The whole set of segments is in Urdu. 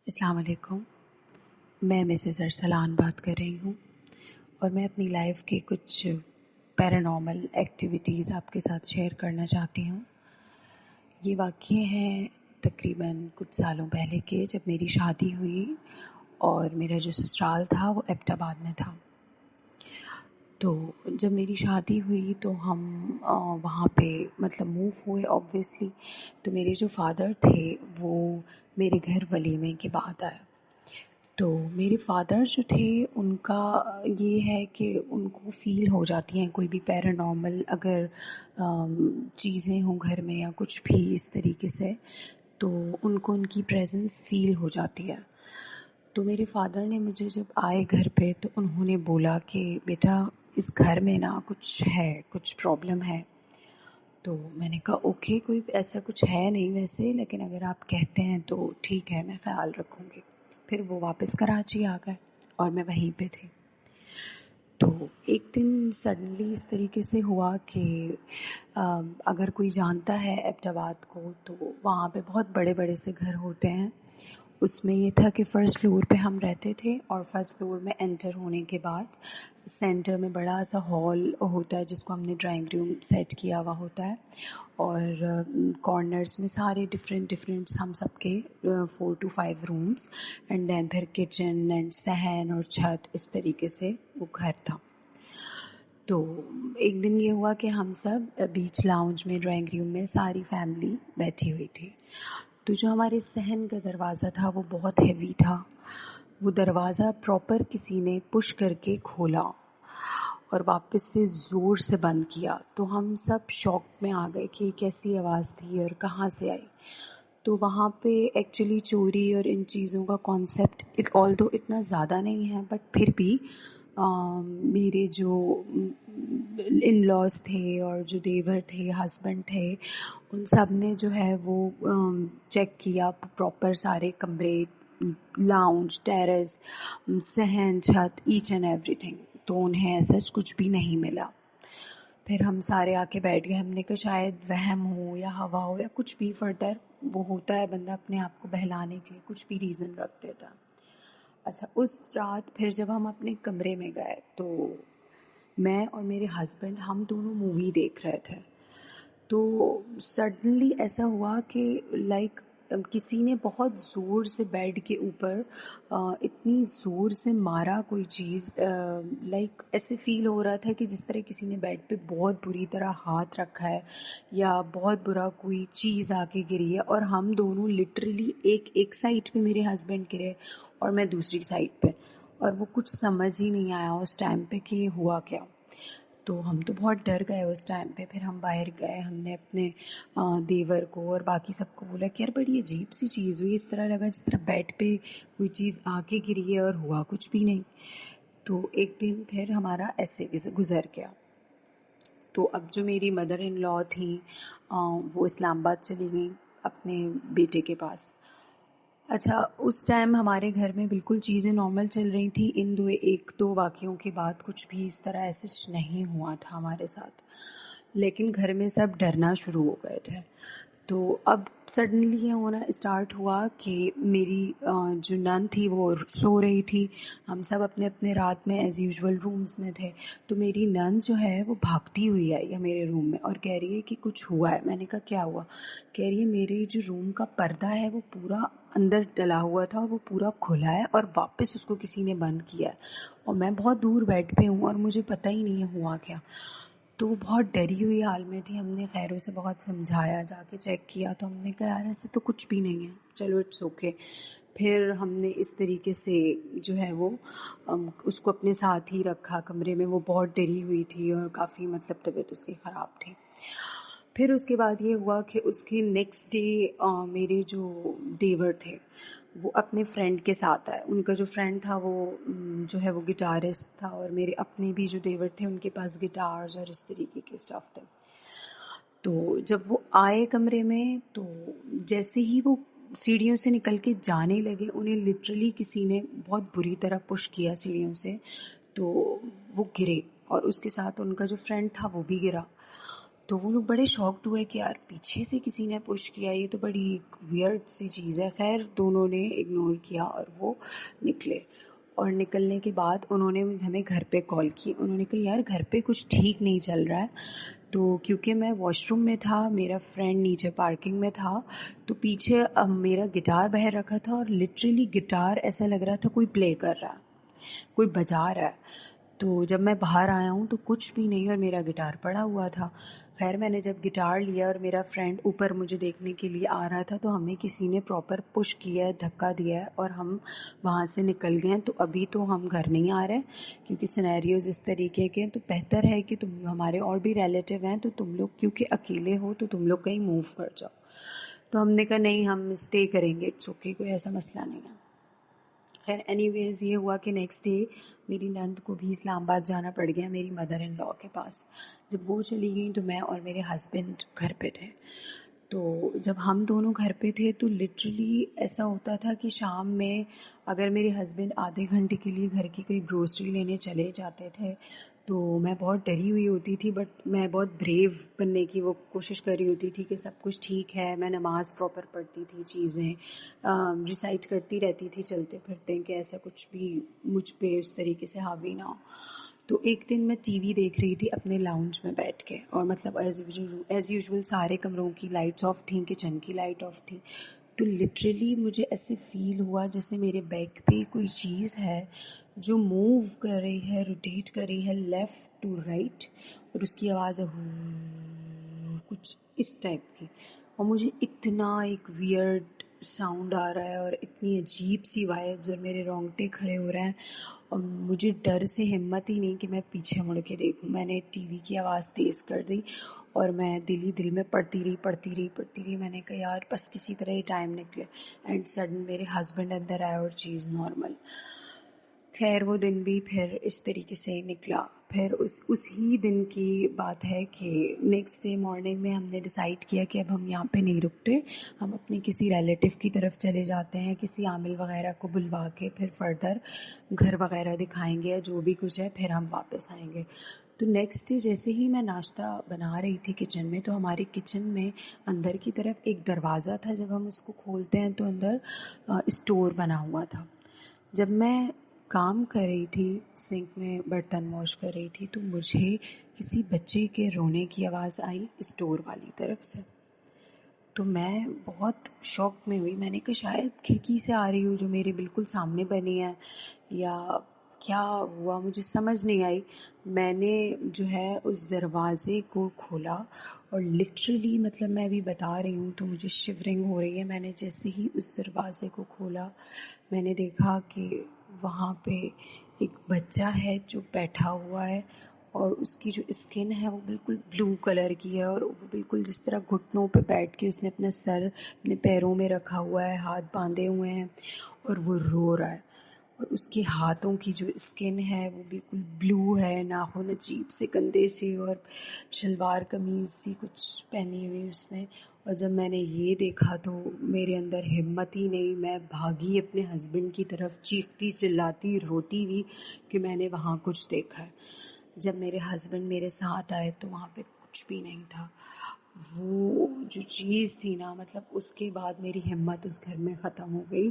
السلام علیکم. میں مسز ارسلان بات کر رہی ہوں اور میں اپنی لائف کے کچھ پیرانارمل ایکٹیویٹیز آپ کے ساتھ شیئر کرنا چاہتی ہوں. یہ واقعے ہیں تقریباً کچھ سالوں پہلے کے، جب میری شادی ہوئی اور میرا جو سسرال تھا وہ ایبٹ آباد میں تھا. تو جب میری شادی ہوئی تو ہم وہاں پہ موو ہوئے آبویسلی. تو میرے جو فادر تھے وہ میرے گھر ولیمے کے بعد آئے. تو میرے فادر جو تھے ان کا یہ ہے کہ ان کو فیل ہو جاتی ہیں کوئی بھی پیرانارمل اگر چیزیں ہوں گھر میں یا کچھ بھی اس طریقے سے، تو ان کو ان کی پریزنس فیل ہو جاتی ہے. تو میرے فادر نے مجھے جب آئے گھر پہ تو انہوں نے بولا کہ بیٹا اس گھر میں نا کچھ ہے، کچھ پرابلم ہے. تو میں نے کہا اوکے، کوئی ایسا کچھ ہے نہیں ویسے، لیکن اگر آپ کہتے ہیں تو ٹھیک ہے، میں خیال رکھوں گی. پھر وہ واپس کراچی آ گئے اور میں وہیں پہ تھی. تو ایک دن سڈنلی اس طریقے سے ہوا کہ اگر کوئی جانتا ہے ایبٹ آباد کو تو وہاں پہ بہت بڑے بڑے سے گھر ہوتے ہیں. اس میں یہ تھا کہ فرسٹ فلور پہ ہم رہتے تھے اور فرسٹ فلور میں انٹر ہونے کے بعد سینٹر میں بڑا سا ہال ہوتا ہے جس کو ہم نے ڈرائنگ روم سیٹ کیا ہوا ہوتا ہے، اور کارنرز میں سارے ڈفرینٹ ہم سب کے 4 to 5 رومز، اینڈ دین پھر کچن اینڈ صحن اور چھت، اس طریقے سے وہ گھر تھا. تو ایک دن یہ ہوا کہ ہم سب بیچ لاؤنج میں ڈرائنگ روم میں ساری فیملی بیٹھی ہوئی تھی. تو جو ہمارے صحن کا دروازہ تھا وہ بہت ہیوی تھا. وہ دروازہ پراپر کسی نے پش کر کے کھولا اور واپس سے زور سے بند کیا. تو ہم سب شاک میں آ گئے کہ یہ کیسی آواز تھی اور کہاں سے آئی. تو وہاں پہ ایکچولی چوری اور ان چیزوں کا کانسیپٹ آلدو اتنا زیادہ نہیں ہے، بٹ پھر بھی میرے جو ان لاز تھے اور جو دیور تھے، ہسبینڈ تھے، ان سب نے جو ہے وہ چیک کیا پراپر سارے کمرے، لاؤنج، ٹیرس، صحن، چھت، ایچ اینڈ ایوری تھنگ. تو انہیں ایسا کچھ بھی نہیں ملا. پھر ہم سارے آ کے بیٹھ گئے. ہم نے کہا شاید وہم ہو یا ہوا ہو یا کچھ بھی فردر وہ ہوتا ہے، بندہ اپنے آپ کو بہلانے کے لیے کچھ بھی ریزن رکھ دیتا. اچھا، اس رات پھر جب ہم اپنے کمرے میں گئے تو میں اور میرے ہسبینڈ ہم دونوں مووی دیکھ رہے تھے. تو سڈنلی ایسا ہوا کہ لائک کسی نے بہت زور سے بیڈ کے اوپر اتنی زور سے مارا کوئی چیز، لائک ایسے فیل ہو رہا تھا کہ جس طرح کسی نے بیڈ پہ بہت بری طرح ہاتھ رکھا ہے یا بہت برا کوئی چیز آ کے گری ہے. اور ہم دونوں لٹرلی ایک سائڈ پہ میرے ہسبینڈ گرے اور میں دوسری سائڈ پہ، اور وہ کچھ سمجھ ہی نہیں آیا اس ٹائم پہ کہ یہ ہوا کیا. تو ہم تو بہت ڈر گئے اس ٹائم پہ. پھر ہم باہر گئے، ہم نے اپنے دیور کو اور باقی سب کو بولا کہ یار بڑی عجیب سی چیز ہوئی، اس طرح لگا جس طرح بیڈ پہ کوئی چیز آ کے گری ہے اور ہوا کچھ بھی نہیں. تو ایک دن پھر ہمارا ایسے گزر گیا. تو اب جو میری مدر ان لا تھیں وہ اسلام آباد چلی گئیں اپنے بیٹے کے پاس. اچھا، اس ٹائم ہمارے گھر میں بالکل چیزیں نارمل چل رہی تھیں. ان ایک دو واقعوں کے بعد کچھ بھی اس طرح ایسے نہیں ہوا تھا ہمارے ساتھ، لیکن گھر میں سب ڈرنا شروع ہو گئے تھے. تو اب سڈنلی یہ ہونا اسٹارٹ ہوا کہ میری جو نن تھی وہ سو رہی تھی. ہم سب اپنے اپنے رات میں ایز یوزول رومز میں تھے. تو میری نن جو ہے وہ بھاگتی ہوئی آئی ہے میرے روم میں اور کہہ رہی ہے کہ کچھ ہوا ہے. میں نے کہا کیا ہوا؟ کہہ رہی ہے میرے جو روم کا پردہ ہے وہ پورا اندر ڈلا ہوا تھا اور وہ پورا کھلا ہے اور واپس اس کو کسی نے بند کیا ہے، اور میں بہت دور بیڈ پہ ہوں اور مجھے پتہ ہی نہیں ہے ہوا کیا. تو وہ بہت ڈری ہوئی حال میں تھی. ہم نے خیر اسے بہت سمجھایا، جا کے چیک کیا تو ہم نے کہا یار ایسے تو کچھ بھی نہیں ہے، چلو اٹس اوکے. پھر ہم نے اس طریقے سے جو ہے وہ اس کو اپنے ساتھ ہی رکھا کمرے میں. وہ بہت ڈری ہوئی تھی اور کافی طبیعت اس کی خراب تھی. پھر اس کے بعد یہ ہوا کہ اس کے نیکسٹ ڈے میرے جو دیور تھے وہ اپنے فرینڈ کے ساتھ آئے. ان کا جو فرینڈ تھا وہ جو ہے وہ گٹارسٹ تھا، اور میرے اپنے بھی جو دیور تھے ان کے پاس گٹارز اور اس طریقے کے اسٹاف تھے. تو جب وہ آئے کمرے میں تو جیسے ہی وہ سیڑھیوں سے نکل کے جانے لگے، انہیں لٹرلی کسی نے بہت بری طرح پش کیا سیڑھیوں سے. تو وہ گرے اور اس کے ساتھ ان کا جو فرینڈ تھا وہ بھی گرا. تو وہ لوگ بڑے شاکڈ ہوئے کہ یار پیچھے سے کسی نے پش کیا، یہ تو بڑی ایک ویئرڈ سی چیز ہے. خیر دونوں نے اگنور کیا اور وہ نکلے. اور نکلنے کے بعد انہوں نے ہمیں گھر پہ کال کی. انہوں نے کہا یار گھر پہ کچھ ٹھیک نہیں چل رہا ہے. تو کیونکہ میں واش روم میں تھا، میرا فرینڈ نیچے پارکنگ میں تھا، تو پیچھے میرا گٹار بہر رکھا تھا، اور لٹرلی گٹار ایسا لگ رہا تھا کوئی پلے کر رہا ہے، کوئی بجا رہا ہے. تو جب میں باہر آیا ہوں تو کچھ بھی نہیں، اور میرا گٹار پڑا ہوا تھا. خیر میں نے جب گٹار لیا اور میرا فرینڈ اوپر مجھے دیکھنے کے لیے آ رہا تھا، تو ہمیں کسی نے پراپر پش کیا ہے، دھکا دیا ہے، اور ہم وہاں سے نکل گئے ہیں. تو ابھی تو ہم گھر نہیں آ رہے کیونکہ سینیریوز اس طریقے کے ہیں. تو بہتر ہے کہ تم ہمارے اور بھی ریلیٹیو ہیں، تو تم لوگ کیونکہ اکیلے ہو تو تم لوگ کہیں موو کر جاؤ. تو ہم نے کہا نہیں ہم اسٹے کریں گے، اٹس اوکے، کوئی ایسا مسئلہ نہیں ہے. خیر اینی ویز یہ ہوا کہ نیکسٹ ڈے میری نند کو بھی اسلام آباد جانا پڑ گیا میری مدر ان لاء کے پاس. جب وہ چلی گئیں تو میں اور میرے ہسبینڈ گھر پہ تھے. تو جب ہم دونوں گھر پہ تھے تو لٹرلی ایسا ہوتا تھا کہ شام میں اگر میرے ہسبینڈ آدھے گھنٹے کے لیے گھر کی کوئی گروسری لینے چلے جاتے تھے تو میں بہت ڈری ہوئی ہوتی تھی، بٹ میں بہت بریو بننے کی وہ کوشش کر رہی ہوتی تھی کہ سب کچھ ٹھیک ہے. میں نماز پراپر پڑھتی تھی، چیزیں ریسائٹ کرتی رہتی تھی چلتے پھرتے، کہ ایسا کچھ بھی مجھ پہ اس طریقے سے حاوی نہ ہو. تو ایک دن میں ٹی وی دیکھ رہی تھی اپنے لاؤنج میں بیٹھ کے، اور مطلب ایز یوزول سارے کمروں کی لائٹس آف تھیں، کچن کی لائٹ آف تھی. تو لٹرلی مجھے ایسے فیل ہوا جیسے میرے بیک پہ کوئی چیز ہے جو موو کر رہی ہے، روٹیٹ کر رہی ہے لیفٹ ٹو رائٹ، اور اس کی آواز کچھ اس ٹائپ کی. اور مجھے اتنا ایک ویئرڈ ساؤنڈ آ رہا ہے اور اتنی عجیب سی وائبز، اور میرے رونگٹے کھڑے ہو رہے ہیں، اور مجھے ڈر سے ہمت ہی نہیں کہ میں پیچھے مڑ کے دیکھوں. میں نے ٹی وی کی آواز تیز کر دی اور میں دل ہی دل میں پڑھتی رہی. میں نے کہا یار بس کسی طرح یہ ٹائم نکلے. اینڈ سڈن میرے ہسبینڈ اندر آئے اور چیز نارمل. خیر وہ دن بھی پھر اس طریقے سے نکلا. پھر اسی دن کی بات ہے کہ نیکسٹ ڈے مارننگ میں ہم نے ڈیسائیڈ کیا کہ اب ہم یہاں پہ نہیں رکتے، ہم اپنے کسی ریلیٹیو کی طرف چلے جاتے ہیں، کسی عامل وغیرہ کو بلوا کے پھر فردر گھر وغیرہ دکھائیں گے، جو بھی کچھ ہے پھر ہم واپس آئیں گے. تو نیکسٹ ڈے جیسے ہی میں ناشتہ بنا رہی تھی کچن میں، تو ہماری کچن میں اندر کی طرف ایک دروازہ تھا، جب ہم اس کو کھولتے ہیں تو اندر اسٹور بنا ہوا تھا. جب میں کام کر رہی تھی، سنک میں برتن واش کر رہی تھی، تو مجھے کسی بچے کے رونے کی آواز آئی اسٹور والی طرف سے. تو میں بہت شوق میں ہوئی. میں نے کہا شاید کھڑکی سے آ رہی ہوں جو میرے بالکل سامنے بنی ہے، یا کیا ہوا مجھے سمجھ نہیں آئی. میں نے جو ہے اس دروازے کو کھولا، اور لٹرلی مطلب میں ابھی بتا رہی ہوں تو مجھے شیورنگ ہو رہی ہے. میں نے جیسے ہی اس دروازے کو کھولا، میں نے دیکھا کہ وہاں پہ ایک بچہ ہے جو بیٹھا ہوا ہے، اور اس کی جو اسکن ہے وہ بالکل بلو کلر کی ہے، اور وہ بالکل جس طرح گھٹنوں پہ بیٹھ کے اس نے اپنا سر اپنے پیروں میں رکھا ہوا ہے، ہاتھ باندھے ہوئے ہیں، اور وہ رو رہا ہے. اور اس کے ہاتھوں کی جو اسکن ہے وہ بالکل بلو ہے، ناخن عجیب سے گندے سے، اور شلوار قمیض سی کچھ پہنی ہوئی اس نے. اور جب میں نے یہ دیکھا تو میرے اندر ہمت ہی نہیں، میں بھاگی اپنے ہسبینڈ کی طرف چیختی چلاتی روتی ہوئی کہ میں نے وہاں کچھ دیکھا ہے. جب میرے ہسبینڈ میرے ساتھ آئے تو وہاں پہ کچھ بھی نہیں تھا. وہ جو چیز تھی نا، مطلب اس کے بعد میری ہمت اس گھر میں ختم ہو گئی.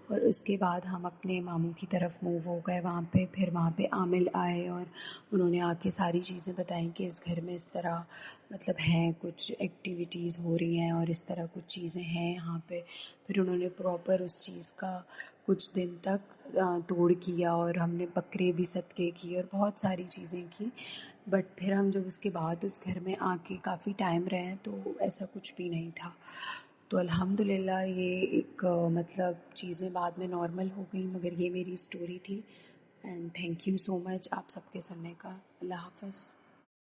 اور اس کے بعد ہم اپنے ماموں کی طرف موو ہو گئے وہاں پہ. پھر وہاں پہ عامل آئے اور انہوں نے آ کے ساری چیزیں بتائیں کہ اس گھر میں اس طرح مطلب ہیں، کچھ ایکٹیویٹیز ہو رہی ہیں اور اس طرح کچھ چیزیں ہیں یہاں پہ. پھر انہوں نے پراپر اس چیز کا کچھ دن تک توڑ کیا، اور ہم نے بکرے بھی صدقے کیے اور بہت ساری چیزیں کی. بٹ پھر ہم جب اس کے بعد اس گھر میں آ کے کافی ٹائم رہے ہیں تو ایسا کچھ بھی نہیں تھا. تو الحمدللہ یہ ایک مطلب چیزیں بعد میں نارمل ہو گئیں، مگر یہ میری اسٹوری تھی. اینڈ تھینک یو سو مچ آپ سب کے سننے کا. اللہ حافظ.